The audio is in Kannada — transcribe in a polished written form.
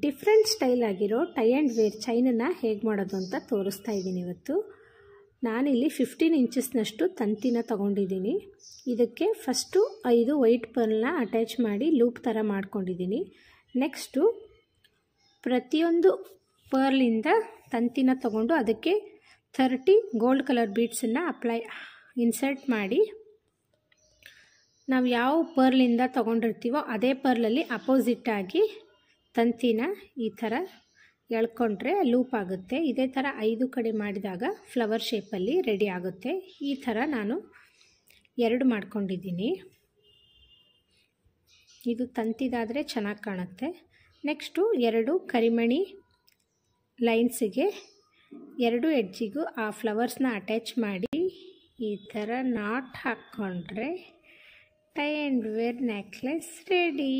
ಡಿಫ್ರೆಂಟ್ ಸ್ಟೈಲ್ ಆಗಿರೋ ಟೈ ಆ್ಯಂಡ್ ವೇರ್ ಚೈನನ್ನು ಹೇಗೆ ಮಾಡೋದು ಅಂತ ತೋರಿಸ್ತಾ ಇದ್ದೀನಿ ಇವತ್ತು. ನಾನಿಲ್ಲಿ 15 ಇಂಚಸ್ನಷ್ಟು ತಂತಿನ ತಗೊಂಡಿದ್ದೀನಿ. ಇದಕ್ಕೆ ಫಸ್ಟು 5 ವೈಟ್ ಪರ್ಲ್ನ ಅಟ್ಯಾಚ್ ಮಾಡಿ ಲೂಪ್ ಥರ ಮಾಡ್ಕೊಂಡಿದ್ದೀನಿ. ನೆಕ್ಸ್ಟು ಪ್ರತಿಯೊಂದು ಪರ್ಲಿಂದ ತಂತಿನ ತಗೊಂಡು ಅದಕ್ಕೆ 30 ಗೋಲ್ಡ್ ಕಲರ್ ಬೀಡ್ಸನ್ನು ಇನ್ಸರ್ಟ್ ಮಾಡಿ ನಾವು ಯಾವ ಪರ್ಲಿಂದ ತೊಗೊಂಡಿರ್ತೀವೋ ಅದೇ ಪರ್ಲಲ್ಲಿ ಅಪೋಸಿಟ್ಟಾಗಿ ತಂತಿನ ಈ ಥರ ಎಳ್ಕೊಂಡ್ರೆ ಲೂಪ್ ಆಗುತ್ತೆ. ಇದೇ ಥರ 5 ಕಡೆ ಮಾಡಿದಾಗ ಫ್ಲವರ್ ಶೇಪಲ್ಲಿ ರೆಡಿ ಆಗುತ್ತೆ. ಈ ಥರ ನಾನು 2 ಮಾಡ್ಕೊಂಡಿದ್ದೀನಿ. ಇದು ತಂತಿದಾದರೆ ಚೆನ್ನಾಗಿ ಕಾಣುತ್ತೆ. ನೆಕ್ಸ್ಟು 2 ಕರಿಮಣಿ ಲೈನ್ಸಿಗೆ 2 ಎಡ್ಜಿಗೂ ಆ ಫ್ಲವರ್ಸ್ನ ಅಟ್ಯಾಚ್ ಮಾಡಿ ಈ ಥರ ನಾಟ್ ಹಾಕ್ಕೊಂಡ್ರೆ tie and wear necklace ready.